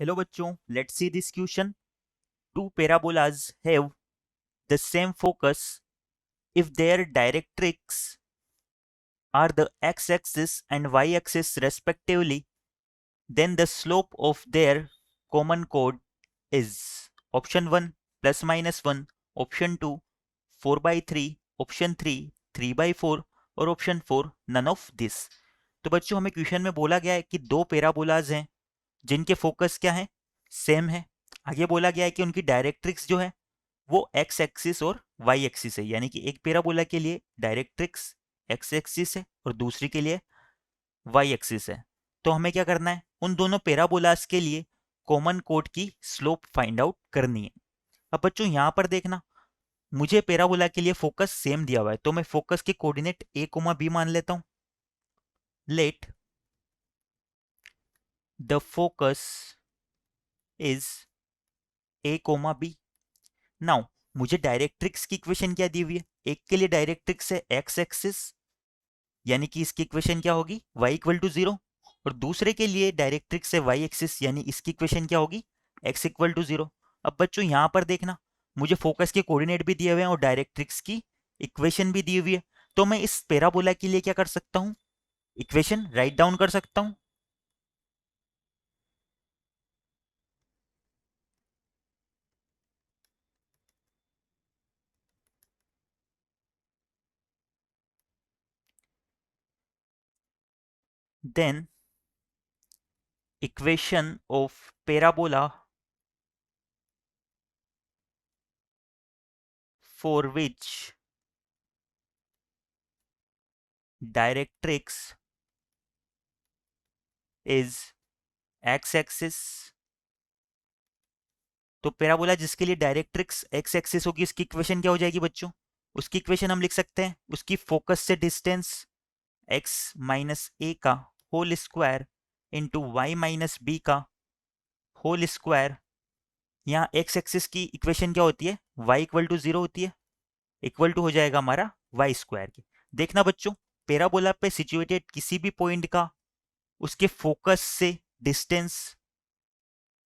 Hello बच्चों, let's see this question. Two parabolas have the same focus if their directrix are the x-axis and y-axis respectively, then the slope of their common chord is option 1 plus minus 1, option 2 4 by 3, option 3 3 by 4 और option 4 none of this. तो बच्चों हमें question में बोला गया है कि दो पैराबोलाज हैं जिनके फोकस क्या है, सेम है। आगे बोला गया है कि उनकी डायरेक्ट्रिक्स जो है वो एक्स एक्सिस और वाई एक्सिस है, यानी कि एक पैराबोला के लिए डायरेक्ट्रिक्स एक्स एक्सिस है और दूसरी के लिए वाई एक्सिस है। तो हमें क्या करना है, उन दोनों पैराबोलास के लिए कॉमन कोड की स्लोप फाइंड आउट करनी है। अब बच्चों यहां पर देखना, मुझे पैराबोला के लिए फोकस सेम दिया हुआ है, तो मैं फोकस के कोऑर्डिनेट ए कोमा बी मान लेता हूं। Let the focus is A comma B. Now मुझे डायरेक्ट्रिक्स की इक्वेशन क्या दी हुई है, एक के लिए डायरेक्ट्रिक्स है एक्स एक्सिस, यानी कि इसकी इक्वेशन क्या होगी y इक्वल टू 0, और दूसरे के लिए डायरेक्ट्रिक्स है y एक्सिस, यानी इसकी इक्वेशन क्या होगी x इक्वल टू 0। अब बच्चों यहां पर देखना, मुझे फोकस के कोऑर्डिनेट भी दिए हुए हैं और डायरेक्ट्रिक्स की इक्वेशन भी दी हुई है, तो मैं इस पैराबोला के लिए क्या कर सकता हूं, इक्वेशन राइट डाउन कर सकता हूं। Then equation of parabola for which directrix is x-axis। तो पैराबोला जिसके लिए डायरेक्ट्रिक्स एक्स एक्सिस होगी उसकी इक्वेशन क्या हो जाएगी बच्चों, उसकी इक्वेशन हम लिख सकते हैं उसकी फोकस से डिस्टेंस x माइनस ए का whole square into Y minus B का होल स्क्वायर। यहाँ एक्स एक्सिस की इक्वेशन क्या होती है, y इक्वल टू 0 होती है, इक्वल टू हो जाएगा हमारा वाई स्क्वायर के। देखना बच्चों, पैराबोला पे सिचुएटेड किसी भी पॉइंट का उसके फोकस से डिस्टेंस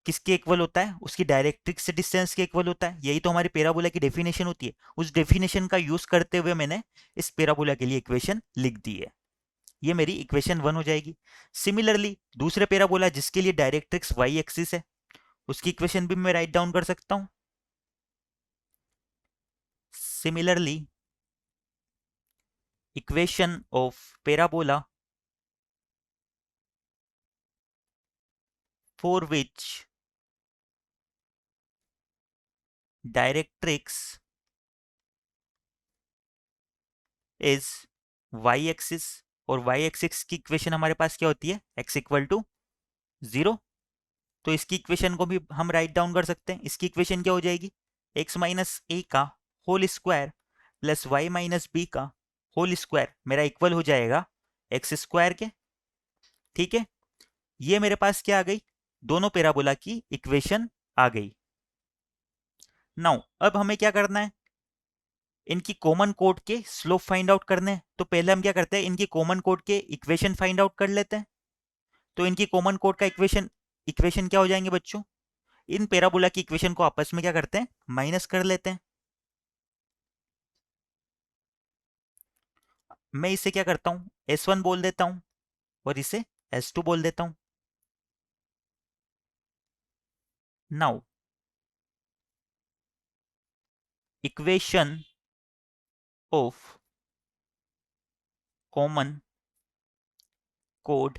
किसके इक्वल होता है, उसकी डायरेक्ट्रिक्स से डिस्टेंस के इक्वल होता है। यही तो हमारी पैराबोला की डेफिनेशन होती है। उस डेफिनेशन का यूज करते हुए मैंने इस पैराबोला के लिए इक्वेशन लिख दी है, ये मेरी इक्वेशन 1 हो जाएगी। सिमिलरली दूसरे पैराबोला जिसके लिए डायरेक्ट्रिक्स वाई एक्सिस है उसकी इक्वेशन भी मैं राइट डाउन कर सकता हूं। Similarly equation of parabola for which directrix is Y axis, और वाई एक्सिस की इक्वेशन हमारे पास क्या होती है, एक्स इक्वल टू 0। तो इसकी इक्वेशन को भी हम राइट डाउन कर सकते हैं। इसकी इक्वेशन क्या हो जाएगी, एक्स माइनस ए का whole square plus y minus B का होल स्क्वायर मेरा इक्वल हो जाएगा एक्स स्क्वायर के। ठीक है, ये मेरे पास क्या आ गई, दोनों पैराबोला की इक्वेशन आ गई। नाउ अब हमें क्या करना है, इनकी कॉमन कोड के स्लोप फाइंड आउट करने हैं। तो पहले हम क्या करते हैं, इनकी कॉमन कोड के इक्वेशन फाइंड आउट कर लेते हैं। तो इनकी कॉमन कोड का इक्वेशन इक्वेशन क्या हो जाएंगे बच्चों, इन पैराबोला की इक्वेशन को आपस में क्या करते हैं, माइनस कर लेते हैं। मैं इसे क्या करता हूं, S1 बोल देता हूं और इसे S2 बोल देता हूं। Now equation of common code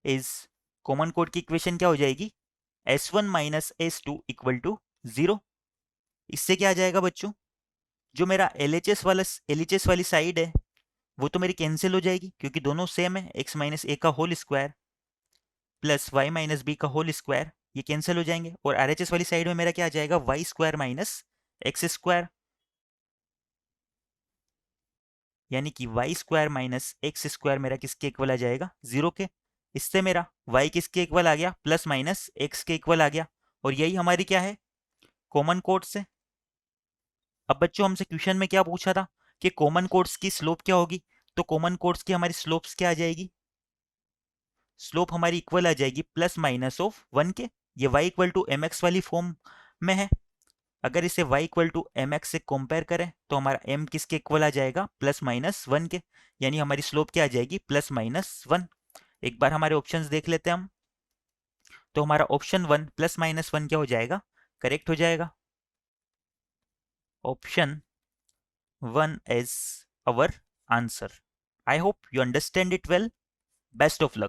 is, common code की इक्वेशन क्या हो जाएगी, S1 minus S2 equal to 0। इससे क्या आ जाएगा बच्चों, जो मेरा LHS वाली साइड है वो तो मेरी कैंसिल हो जाएगी क्योंकि दोनों सेम है, x माइनस ए का whole square plus y minus B का होल स्क्वायर, ये कैंसिल हो जाएंगे। और RHS वाली साइड में मेरा क्या आ जाएगा, y square minus x square, यानी कि y square minus x square मेरा किसके इक्वल आ जाएगा, 0 के। इससे मेरा y किसके इक्वल आ गया, प्लस माइनस एक्स के इक्वल आ गया, और यही हमारी क्या है, कॉमन कोड से। अब बच्चों हमसे क्वेश्चन में क्या पूछा था कि कॉमन कोड्स की स्लोप क्या होगी, तो कॉमन कोड्स की हमारी स्लोप्स क्या आ जाएगी, स्लोप हमारी इक्वल आ जाएगी प्लस माइनस ऑफ 1 के। ये y equal to m x वाली फॉर्म में है। अगर इसे y equal to m x से कंपेयर करें तो हमारा m किसके इक्वल आ जाएगा, प्लस माइनस वन के, यानी हमारी स्लोप क्या आ जाएगी, प्लस माइनस वन। एक बार हमारे ऑप्शंस देख लेते हैं हम। तो हमारा option one plus minus one क्या हो जाएगा, करेक्ट हो जाएगा। Option one is our answer. I hope you understand it well. Best of luck.